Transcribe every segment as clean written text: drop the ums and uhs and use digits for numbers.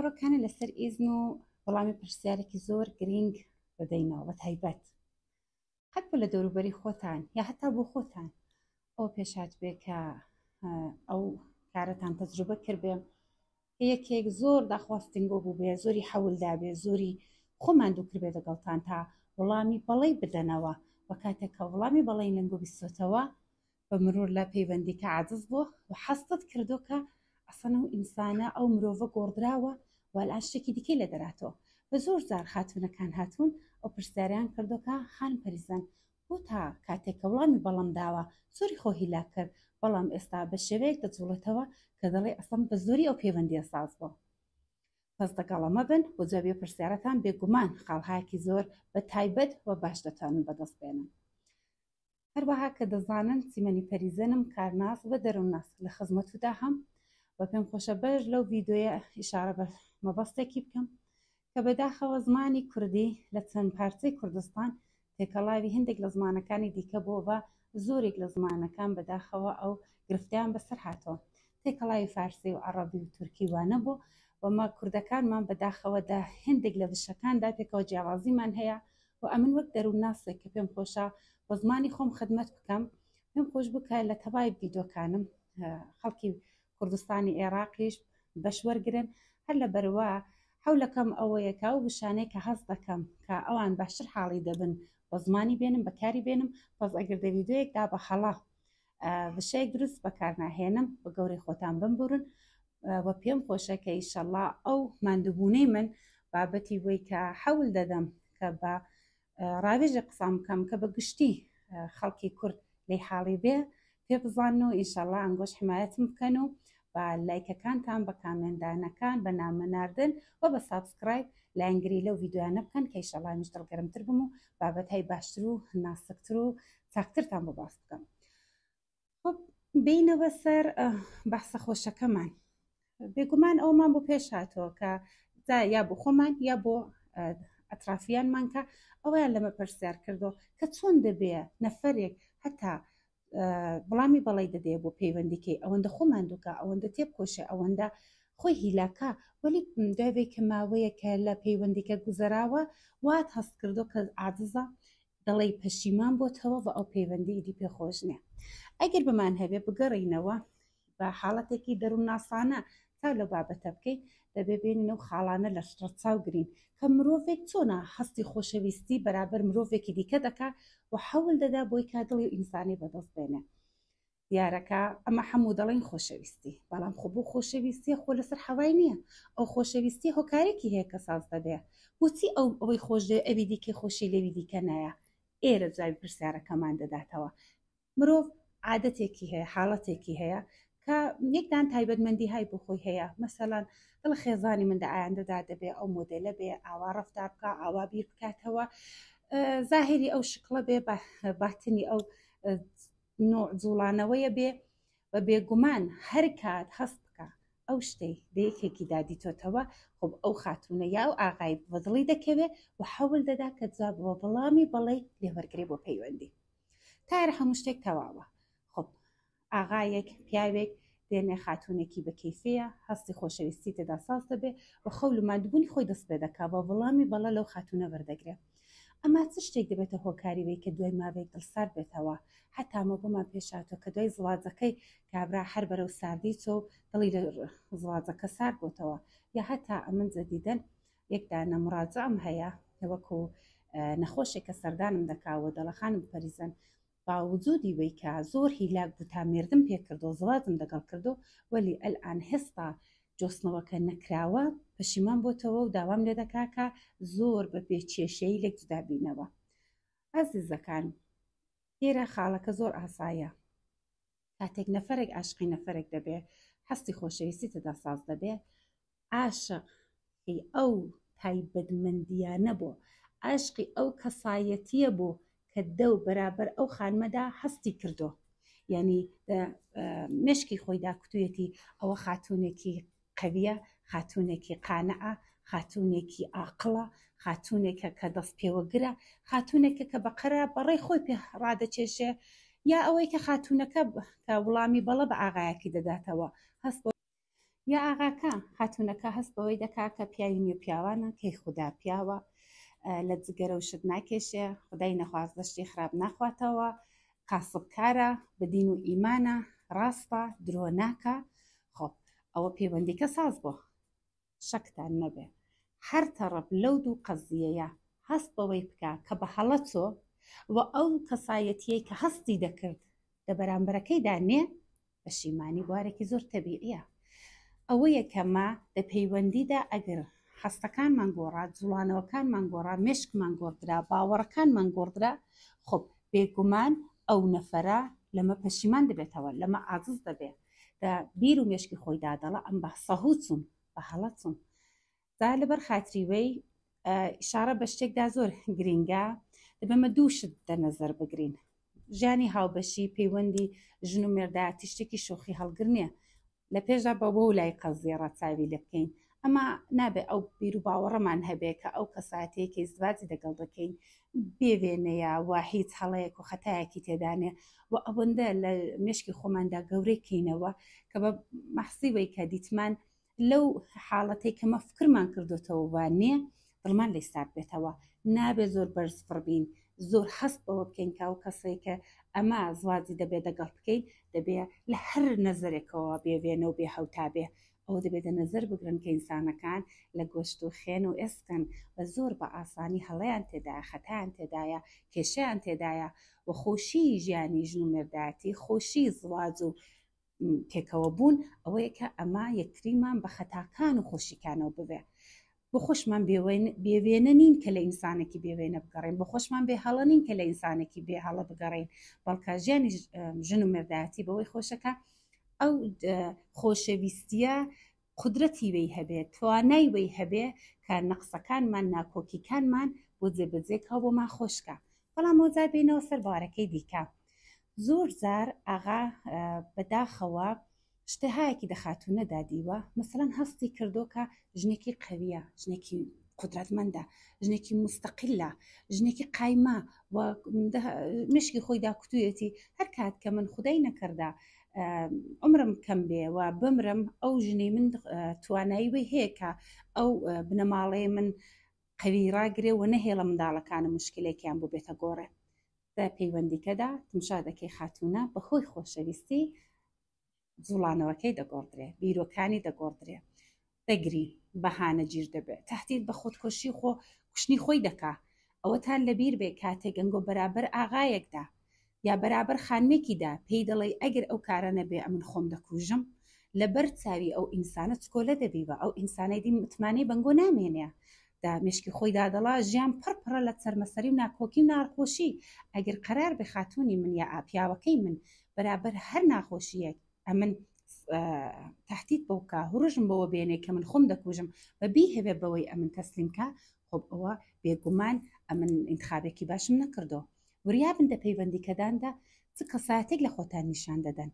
ئەمڕۆکانە لەسەر ئیزن و وەڵامی پرسیارێکی زۆر گرنگ بدەینەوە بە تایبەت قەت بۆ لە دەوروبەری خۆتان یا هەتا بۆ خۆتان ئەو پێشات بێ کە ئەو کارەتان تەجروبە کردبێ یەکێک زۆر داخواستنگۆ بوو بێ زۆری حەولدا بێ زۆری خۆمان دوو کردبێ دەگەڵتان تا وەڵامی بەڵەی بدەنەوە وە کاتێک کە وەڵامی بەڵەی لەنگۆ بیستۆتەوە بە مرور لە پەیوەندیکە عاجز بووە و حەستت کردو کە ئەسەن ئەو ئینسانە ئەو مرۆڤە گۆڕدراوە و ئەلان شتێکی دیکەی لە دەراتەوە بە زۆر جار خاتونەکان هاتوون ئەو پرسیاریان کردوکە خانم پەریزان بۆ تا کاتێک کە وەڵامی بەڵام داوە زۆری خۆ هیلا کرد بەڵام ئێستا بە شێوەیەک دەجوڵێتەوە کە دەڵێ ئەسەم بە زۆری ئەو پەیوەندیە ساز بووە پس دەگەڵەمە بن بۆ جوابی پرسیارەتان بێگومان خاڵهایەکی زۆر بە تایبەت و باش دەتوانن بەدەست بێنن هەروەها کە دەزانن سیمەنی پەریزەنم کارناس و دەروونناس لە خزمەتودا هەم و پێم خۆشە بەش لەو ڤیدۆیە ئیشارە بە مەبەستێکی بکەم کە بەداخەوە زمانی کوردی لە چەند پارچەی کوردستان تێکەڵاوی هەندێک لە زمانەکانی دیکە بۆ بە زۆرێک لە زمانەکان بەداخەوە ئەو گرفتیان بەسەر هاتەوە تێکەڵاوی فارسی و عەرەبی و تورکی وانە بوو وما کوردەکانمان بەداخەوەدا هەندێک لە وشەکاندا پێکەوە جیاوازیمان هەیە و ئەمن وەک دەروونناسێک کە پێم خۆشە بە زمانی خۆم خدمەت بکەم پێم خۆش بکە لە تەبای ڤیدۆکانم خەڵکی کوردستانی عێراقیش بەشوەرگرن هەر لە بەرەوە حەولەکەم ئەوەیەکە و بشانەی کە هەست دەکەم کە ئەوان باشتر حاڵی دەبن بە زمانی بێنم بەکاری بێنم پس ئەگەر دە ڤیدۆیەکدا بە خەڵا بشەیەک دروست بەکارناهێنم بە گەورەی خۆتان بمبورن و پێم خۆشە کە ئیشەڵڵا ئەو ماندووبوونەی من بابەتی وەی کە حەول دەدەم کە بە ڕاوێژە قسام بکەم کە بە گشتی خەڵکی کورد لەی حاڵی بێ پێ بزانن و ئیشەڵڵا ئەنگۆش حمایەتم بکەن و بە لایکەکانتان بە کامێندانەکان بە نامەناردن و بە سابسکرایب لایەنگری لەو ڤیدۆیانە بکەن کە ئیشەڵڵا میش دڵگەرمتر بم و بابەتهای باشتر و ناسکتر و چاکترتان بۆ باس بکەم. خۆ بینەوە سەر بەحسە خۆشەکەمان بێگومان ئەومان بۆ پێش هاتەوە کە یا بۆ خۆمان یا بۆ ئەترافیانمان کە ئەویان لەمە پرسیار کردو کە چۆن دەبێ نەفەرێک هەتا بەڵامی بەڵی دەدێ بۆ پەیوەندیکەی ئەوەندە خۆمان دووکە ئەوەندە تێبکۆشە ئەوەندە خۆی هیلاکە وەلی دوێک کە ماوەیە کە لە پەیوەندیکە گوزەراوە وات هەست کردو کە عاجزە دەڵێ پەشیمان بۆتەوە و ئەو پەیوەندی ئیدی پێخۆش نییە ئەگەر بمان هەبێ بگەڕینەوە بە حاڵەتێکی دەروونناسانە تا لە بابەتە بکەین دەبێ بێنین و خاڵانە لە شتڕەچاو گرین کە مرۆڤێک چۆنە هەستی خۆشەویستی بەرابەر مرۆڤێکی دیکە دەکا و حەول دەدا بۆی کا دڵی ئینسانی بەدەست بێنێ دیارەکە ئەمە هەموو دەڵێن خۆشەویستی بەڵام خۆ بۆ خۆشەویستی خۆ لەسەر حەوای نییە ئەو خۆشەویستی هۆکارێکی هەیە کە ساز دەبێ بۆچی ئەوەی خۆش دێ ئەوی دیکەی خۆشی لەوی دیکە نایە ئێرە جاوی پرسیارەکەمان دەداتەوە مرۆڤ عادەتێکی هەیە حاڵەتێکی هەیە کە یەکدان تایبەتمەندی های بۆ خۆی هەیە مەسەڵەن دڵ خێزانی من لە ئایندەدا دەبێ ئەو مۆدێلە بێ ئاوا ڕەفتار بکە ئاوا بیر بکاتەوە زاهری ئەو شکڵە بێ باتنی ئەو نوع جوڵانەوەیە بێ بە بێگومان هەر کات هەست بکە ئەو شتەی دەیەکێکی دادیتۆتەوە خۆ ئەو خاتونە یا و ئاغای بەدڵی دەکەوێ و حەول دەدا کە جوابەوە بەڵامی بەڵێ لێوەرگێ بۆ پەیوەندی تارە هەموو شتێک تەواوە خۆ ئاغایەک پیاوێک دێنێ خاتونێکی بەکەیفەیە هەستی خۆشەویستی تێدا ساز دەبێ و خەول و مادبوونی خۆی دەست پێ دەکا بە وەڵامی بەڵە لەو خاتونە وەردەگرێ ئەما چ شتێک دەبێتە هۆکاری وی کە دوای ماوەیەک دڵسار بێتەوە حتامە بۆمان پێشاتەوە کە دوای زڵازەکەی کابرا هەر بەرەو ساردی چۆ دڵی لە زڵازەکە سارد بۆتەوە یا هەتا ئەمن جەدیدەن یەکدانە مراجعم هەیە وەکو نەخۆشێک کە سەردانم دەکاوە دەڵەخانم پەریزەن باوجودی وی کە زۆر هیلاک بوو تا مێردم پێ کردو زڵازم دەگەڵ کردو وەلی ئەلئان هێستا جۆستنەوەکە نەکراوە پەشیمان بۆتەوە و داوام لێ دەکا کە زۆر بە پێچێشەی لێک جودابینەوە ئازیزەکان ئێرە خاڵەکە زۆر ئاسایە کاتێک نەفەرێک عاشقی نەفەرێک دەبێ هەستی خۆشەویستی تێدا ساز دەبێ عاشقی ئەو تایبەتمەندیانە بۆ عاشقی ئەو کەسایەتیە بۆ کە دە و بەرابەر ئەو خانمەدا هەستی کردو یعنی مشکی خۆی داکوتوویەتی ئەوە خاتونێکی قەویە خاتونێکی قانەعە خاتونێکی عاقڵە خاتونێکە کە دەست پێوەگرە خاتونێکە کە بەقەرە بەڕێی خۆی پێ ڕادەچێشێ یا ئەوەی کە خاتونەکە کە وڵامی بەڵە بە ئاغایەکی دەداتەوە هەست یا ئاغاکە خاتونەکە هەست بەوەی دەکا کە پیاوی نیو پیاوانە کەی خوددا پیاوە لە جگەرە و شت ناکێشێ خدای نەخواست دەشتی خراپ ناخواتەوە قاسبکارە بەدین و ئیمانە ڕاستە درۆ ناکە خۆ ئەوە پەیوەندیکە ساز بۆ شەکتان نەبێ هەر تەڕەب لەو دوو قەزیەیە هەست بەوەی بکە کە بە هەڵەچۆ و ئەو کەسایەتیەی کە هەستی دەکرد لە بەرامبەرەکەیدا نێ پەشیمانی بوارێکی زۆر تەبیعیە ئەوە یەکەمە لە پەیوەندیدا ئەگەر هەستەکانمان گۆڕا جوڵانەوەکانمان گۆڕا مێشکمان گۆڕدرا باوەڕەکانمان گۆڕدرا خۆ بێگومان ئەو نەفەرە لەمە پەشیمان دەبێتەوە لەمە عاجز دەبێت بیر و مێشکی خۆی دادەڵە ئەم بە سەهوچوم بە هەڵەچوم دا لەبەر خاتریوەی ئیشارە بە شتێکدا زۆر گرینگە دەبێمە دووشت دەنەزەر بگرین ژیانی هاوبەشی پەیوەندی ژن و مێردایەتی شتێکی شۆخی هەڵگر نییە لە پێشدا بە بۆ لای قەزیە ڕەچاوی لێ بکەین ئەمە نابێ ئەو بیر و باوەڕەمان هەبێ کە ئەو کەساتەیەکی ازدواجی لەگەڵ دەکەین بێوێنەیە وا هیچ هەڵەیەک و خەتایەکی تێدانێ و ئەوەندە لە مێشکی خۆماندا گەورەی کەینەوە کە بە مەحسیبەی کە دیتمان لەو حاڵەتەی کەمە فکرمان کردوتەوە وانێ دڵمان لێ سارد بێتەوە نابێ زۆر بەرزفڕ بین زۆر هەست بەوە بکەین کە ئەو کەسەی کە ئەمە زواجی دەبێت دەگەڵ بکەین دەبێت لە هەر نەزەرێکەوە بێوێنە و بێ هەوتا بێ ئەوە دەبێتە نەزەر بگرن کە ئینسانەکان لە گۆشت و خێن و ئێسکن بە زۆر بە ئاسانی هەڵەیان تێدایە خەتایان تێدایە کێشەیان تێدایە و خۆشی ژیانی ژن و مێردایەتی خۆشی زواج و پێکەوە بوون ئەوەیە کە ئەمە یەکتریمان بە خەتاکان و خۆشیکانەوە ببێ بۆ خۆشمان بێوێنە نین کە لە ئینسانێکی بێوێنە بگەڕین بۆ خۆشمان بێ هەڵە نین کە لە ئینسانێکی بێ هەڵە بگەڕین بەڵکە ژیانی ژن و مێردایەتی بەوەی خۆشەکە ئەو خۆشەویستیە قودرەتی وەی هەبێت توانای وەی هەبێ کە نەقسەکانمان ناکۆکیەکانمان بۆ جێبەجێکەوە بۆمان خۆشکە بەڵام ئەوجار بینەوە سەر بارەکەی دیکە زۆر جار ئاغا بەداخەوە شتەهایەکی دەخاتوونە دادیوە مەسەڵەن هەستی کردو کە ژنێکی قەویە ژنێکی قودرەتمەندە ژنێکی مستەقیلە ژنێکی قایمە و مشکی خۆی داکوتوویەتی هەر کات کە من خودای نەکردا عمرم کەم بێ و بمرم ئەو ژنەی من توانایی وەی هەیە کە ئەو بنەماڵەیە من قەوی ڕاگرێ و نەهێڵە منداڵەکانە مشکلێکیان بۆ بێتە گۆڕێ لە پەیوەندیکەدا تمشا دەکەی خاتوونە بەخۆی خۆشەویستی جوڵانەوەکەی دەگۆڕدرێ بیرۆکانی دەگۆڕدرێ دەگری بەهانە گیر دەبێت تهدید بە خۆدکۆشی خۆ کوشتنی خۆی دەکا ئەوە تان لەبیر بێ کاتێک گەنگۆ بەرابەر ئاغایەکدا یا بەرابەر خانمێکیدا پێی دەڵێ ئەگەر ئەو کارە نەبێ ئەمن خۆم دەکوژم لەبەر چاوی ئەو ئینسانە چکۆلە دەبیوە ئەو ئینسانەی دی متمانەی بەنگۆ نامێنێ دا مشکی خۆی دادەڵا ژیان پڕپڕە لە سەرمەسەری و ناکۆکی و ناخۆشی ئەگەر قەرار بە خاتوونی من یا ئاپیاوەکەی من بەرابەر هەر ناخۆشیەک ئەمن تهدید بەوکە هوڕژم بەوە بێنێ کە من خۆم دەکوژم بەبی هەبێ بەوەی ئەمن تەسلیمکە خۆ ئەوە بێگومان ئەمن انتخابێکی باشم نەکردو وریابن دە پەیوەندیکەداندا چ کەساتێک لە خۆتان نیشان دەدەن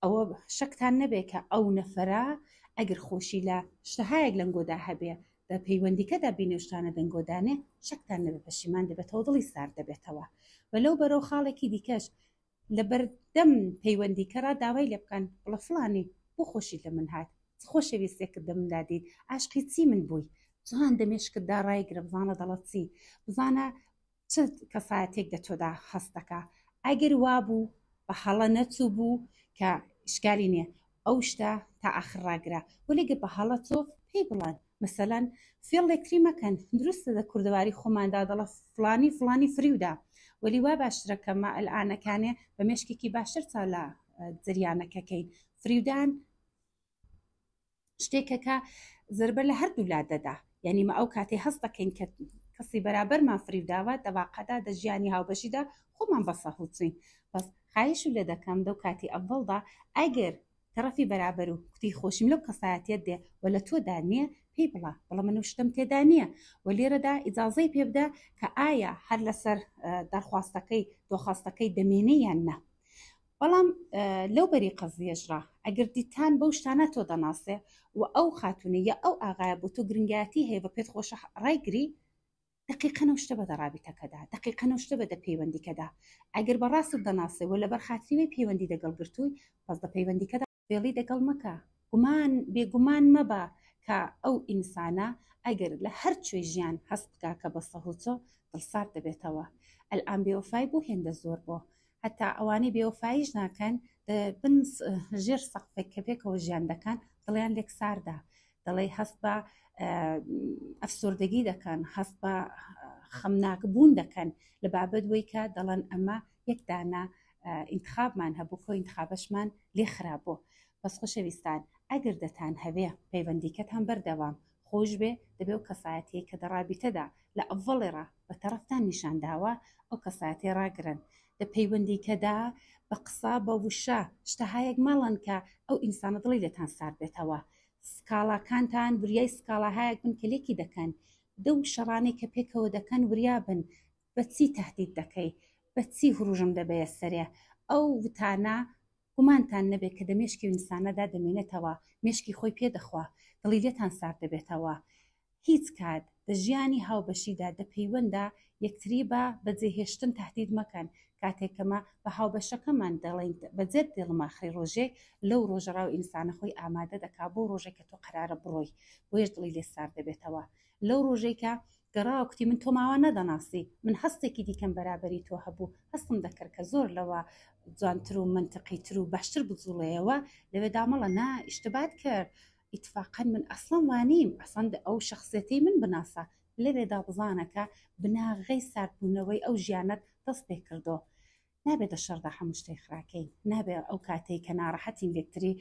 ئەوە شەکتان نەبێ کە ئەو نەفەرە ئەگەر خۆشی لە شتەهایەک لەنگۆدا هەبێ دە پەیوەندیکەدا بینێشتانە دەنگۆدانێ شەکتان نەبێ پەشیمان دەبێتەوە دڵی سار دەبێتەوە وەلەو بەرەو خاڵێکی دیکەش لە بەردەم پەیوەندیکەرا داوای لێ بکەن بڵە فڵانی بۆ خۆشی لە من هات خۆشەویستێکت دە مندا دیت عاشقی چی من بووی جوان دەمێشکتدا ڕایگرە بزانە دەڵەت چی بزانە چ کەسایەتێک دە تۆدا هەستەکە ئەگەر وابوو بە هەڵە نەچوو بوو کە ئشکالی نییە ئەو شتە تا ئاخر ڕاگرا وەلێگە بە هەڵە تۆ پێی بڵان مەسەلەن فێڵێکتری مەکەن دروستە دە کوردەواری خۆماندا دەڵە فڵانی فڵانی فریودا وەلی وا باشترەکەمە ئەلعانەکانێ بە مێشکێکی باشتر چا لە جریانەکەکەین فریودان شتێکەکە زربە لە هەردوو لا دەدا یعنی مە ئەو کاتێ هەست دەکەین کە کەسی بەرابەرمان فریوداوە دەواقەدا دە ژیانی هاوبەشیدا خۆمان بەسە هوچین بەس خایش و لێ دەکەم دەو کاتی ئەڤڵدا ئەگەر تەرەفی بەرابەر و کوتی خۆشیم لەو کەسایەتێت دێ و لە تۆدا نییە پێی بڵا بەڵە من شتم تێدا نییە و لێرەدا ئیجازەی پێ بدە کە ئایا هەر لەسەر دەرخواستەکەی دۆخواستەکەی دەمێنێ یان نە بەڵام لەو بەری قەزیەژرا ئەگەر دیتان بەو شتانە تۆ دەناسێ و ئەو خاتونی یا ئەو ئاغایە بۆ تۆ گرنگایەتی هەیە بە پێت خۆشە ڕایگری دقیقەنە شتە بە دەڕابیتەکەدا دقیقەنە شتە بە دە پەیوەندیکەدا ئەگەر بەڕاست دەناسێ و لەبەر خاتریوەی پەیوەندی دەگەڵ گرتووی پس دە پەیوەندیکەدا فێڵی دەگەڵ مەکە بێگومان مەبە کە ئەو ئینسانە ئەگەر لە هەر کوێ ژیان هەست بکا کە بە سەهوچۆ دڵسارد دەبێتەوە. ئەلئان بێوەفای بۆ هێندە زۆر بۆ هەتا ئەوانەی بێوەفاییش ناکەن بن ژێر سەقفێک کە پێکەوە ژیان دەکەن دڵیان لێک ساردا، دەڵێ هەست بە ئەفسردگی دەکەن، هەست بە خەمناکبوون دەکەن لە بابەتەوەی کە دەڵێن ئەمە یەک دانە ئینتخابمان هەبوو کۆ ئینتخابەشمان لێ خراپبوو. بەس خۆشەویستان ئەگەر دەتان هەوێ پەیوەندیکەتان بەردەوام خۆش بێ دەبێ و کەسایەتی کە دەڕابیتەدا لە ئەڤڵێڕا بە تەرەفتان نیشانداوە ئەو کەسایەتی ڕاگرن لە پەیوەندیکەدا بە قسە بە وشە شتەهایەک ماڵن کە ئەو ئینسانە دڵی لێتان سار بێتەوە. سکاڵاکانتان وریای سکاڵاهایەک بن کە لێکی دەکەن دەو شەڕانەی کە پێکەوە دەکەن وریا بن بە چی تهدید دەکەی، بە چی هروژم دەبێت سەرێ. ئەو وتانە گومانتان نەبێت کە دەمێشکی ئینسانەدا دەمێنێتەوە، مێشکی خۆی پێدەخوا، دڵی لێتان سار دەبێتەوە. هیچ کات لە ژیانی هاوبەشیدا دەپەیوەندە یەکتری بە جێهێشتن تهدید مەکەن. کاتێکەمە بە هاوبەشەکەمان دەڵێن بەجێت دڵمە خەی ڕۆژێک لەو ڕۆژەڕاو ئینسانە خۆی ئامادە دەکا بۆ ڕۆژێک کە تۆ قەرارە بڕۆی، بۆیش دڵی لێ سار دەبێتەوە. لەو ڕۆژێکە گەڕاوە کوتی من تۆ ماوە نەدەناسی، من هەستێکی دیکەم بەرابەری تۆ هەبوو، هەستم دەکرد کە زۆر لەوە جوانتر و منتقیتر و باشتر بجوڵەیەوە لەوێ دامەڵە نا ئیشتبات کرد ئیتفاقەن من ئەسڵم وانیم ئەسڵ ئەو شخصێتی من بناسە لەوێدا بزانەکە بناغەی ساردبوونەوەی ئەو ژیانەت دەست پێ کردو. نابێت لە شەڕدا هەموو شتێک خراکەین، نابێت ئەو کاتەی کە ناڕەحەتین لێکتری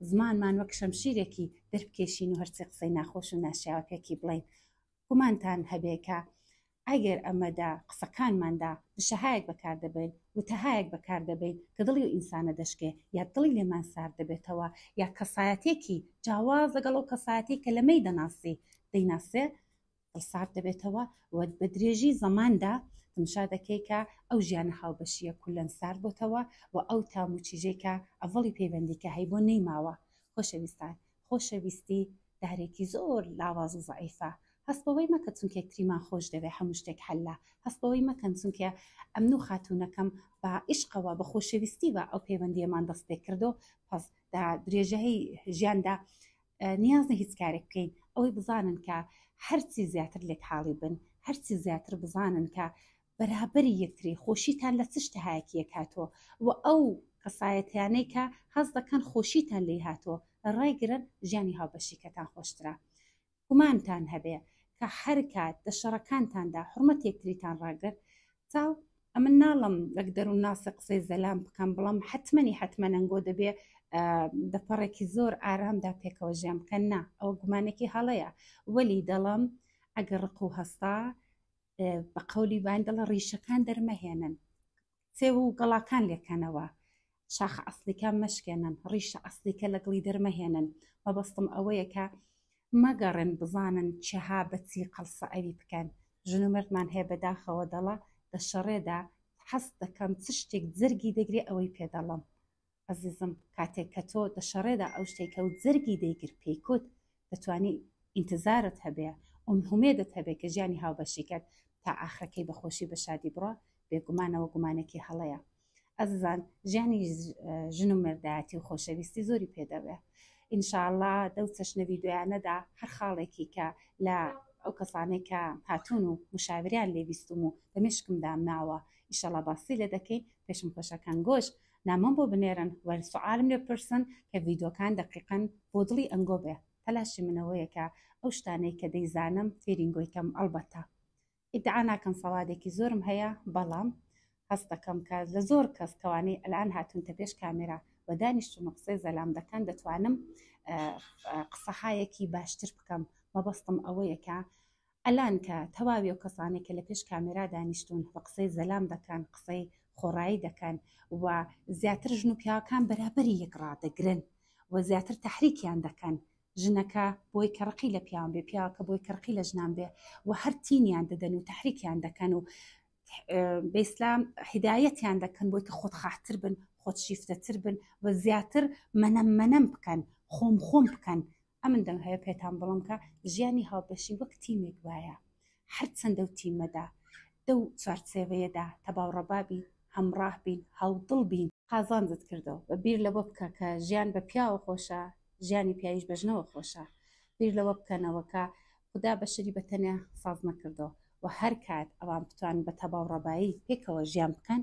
زمانمان وەک شەمشیرێکی دەربکێشین و هەرچی قسەی ناخۆش و ناشیاوە پێکی بڵین. گومانتان هەبێکە ئەگەر ئەمەدا قسەکانماندا شەهایەک بەکاردەبین وتەهایەک بەکاردەبین کە دڵی و ئینسانە دەشکێ یا دڵی لێمان سار دەبێتەوە یا کەسایەتێکی جیاواز لەگەڵ ئەو کەسایەتی کە لەمەی دەناسی دەیناسێ دڵسار دەبێتەوە و بە درێژی زەماندا تمشا دەکەی کە ئەو ژیانە هاوبەشیە کولەن سار بۆتەوە و ئەو تاموچیژێکە ئەڤڵی پەیوەندیکە هەی بۆ نەیماوە. خۆشەویستان خۆشەویستی دارێکی زۆر لاواز و زەعیفە. هەستبەوەی مەکە چونکە یەکتریمان خۆش دەوێ هەموو شتێک حەلە، هەستبەوەی مەکەن چونکە ئەمن و خاتوونەکەم بە عیشقەوە بە خۆشەویستی بە ئەو پەیوەندیەمان دەست پێ کردو پس درێژەی ژیاندا نیازنە هیچ کارێک بکەین ئەوەی بزانن کە هەرچی زیاتر لێک حاڵی بن، هەرچی زیاتر بزانن کە بەرابەری یەکتری خۆشیتان لە چ شتەهایەکی یەک هاتۆ و ئەو کەسایەتیانەی کە هەز دەکەن خۆشیتان لێ هاتۆ ڕایگرن ژیانی هاوبەشیکەتان خۆشترە. گومانتان هەبێ کە هەر کات لە شەڕەکانتاندا حورمەت یەکتریتان ڕاگرت چاو ئەمن ناڵم وەک دەروون ناسی قسەی زەلام بکەم بڵم حتممە ئەنگۆ دەبێ دەپەڕێکی زۆر ئارامدا پێکەوە ژیان بکەن نا ئەوە گومانێکی هەڵەیە وەلی دەڵم ئەگەر ڕق و هەستا بە قەولی بان دەڵە ڕیشەکان دەرمەهێنن سێ و گەڵاکان لێکەنەوە شاخە ئەسلیکان مەشکێنن ڕیشە ئەسلیکە لەگەڵی دەرمەهێنن مەبەستم ئەوەیە کە مەگەڕن بزانن چها بەچی قەڵسە ئەوی بکەن. ژن و مردمان هەیە بەداخەوە دەڵە لە شەڕێدا حەست دەکەم چ شتێک جەرگی دەگرێ ئەوەی پێدەڵم. عەزیزم کاتێک کە تۆ لە شەڕێدا ئەو شتێکە و جەرگی دەیگر پێیکوت دەتوانی ئینتزارت هەبێ ئومێدت هەبێ کە ژیانی هاوبەشیکەت تا ئاخرەکەی بەخۆشی بە شادی بڕۆ بێگومانەوە گومانێکی هەڵەیە. ئەزیزان ژیانی ژن و مردایەتی و خۆشەویستی زۆری پێدەوێ. ئینشاءڵڵا دەو چەشنە ڤیدیۆیانەدا هەر خاڵێکی کە لە ئەو کەسانەی کە هاتوون و مشاوریان لێویستم و دەمێشکمدا ماوە ئیشەڵڵا باسی لێ دەکەین پێشم خۆشەکان گۆش نامەم بۆ بنێرن وەرە سوعالم لێ پرسن کە ڤیدیۆکان دەقیقەن بۆ دڵی ئەنگۆ بێ تەلاشی منەوەیە کە ئەو شتانەی کە دەیزانم فێرینگۆیکەم ئەڵبەتە ئیدعا ناکەم سەوادێکی زۆرم هەیە بەڵام هەست دەکەم کە لە زۆر کەس کەوانەی ئەلان هاتوونتە پێش کامێرا و دانیشتون قسەی زەلام دەکەن دەتوانم قسەهایەکی باشتر بکەم مەبەستم ئەوەیە کە ئەلان کە تەواوی و کەسانێک کە لە پێش کامێرا دانیشتون بە قسەی زەلام دەکەن قسەی خۆڕایی دەکەن و زیاتر ژن و پیاوەکان بەرابەری یەک ڕادەگرن و زیاتر تەحریکیان دەکەن ژنەکە بۆی کەڕقی لە پیاوان بێ پیاوەکە بۆی کەڕقی لە ژنان بێ و هەر تینیان دەدەن و تەحریکیان دەکەن و بە ئیسلام هیدایەتیان دەکەن بۆی کە خۆتخاحتر بن خۆت شیفتەتر بن و زیاتر مەنەم بکەن خۆم بکەن. ئەمن دەم هەیە پێتان بڵم کە ژیانی هاوبەشی وەک تیمێک وایە هەر چەندە و تیمەدا دەو چوارچێوەیەدا تەباوڕەبابین هەمڕاه بین هاودڵ بین قازانجت کردەوە بە بیر لەوە بکە کە ژیان بە پیاوە خۆشە ژیانی پیاویش بەژنەوە خۆشە. بیر لەوە بکەنەوە کە خوددا بەشری بەتەنیا ساز نەکردەوە و هەر کات ئەوان بتوانن بە تەواو پێکەوە ژیان بکەن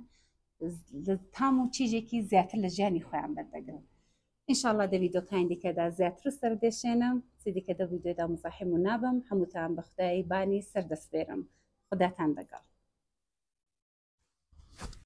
تام و چیزێکی زیاتر لە ژیانی خۆیان بەردەگرن. ئینشاءالله دە ڤیدۆکانی دیکەدا زیاتر سەردێشێنم دیکە دە ڤیدۆدا مزاحم و نابم هەمووتان بە خودای بانی سەردەسپێرم. خوداتان لەگەڵ.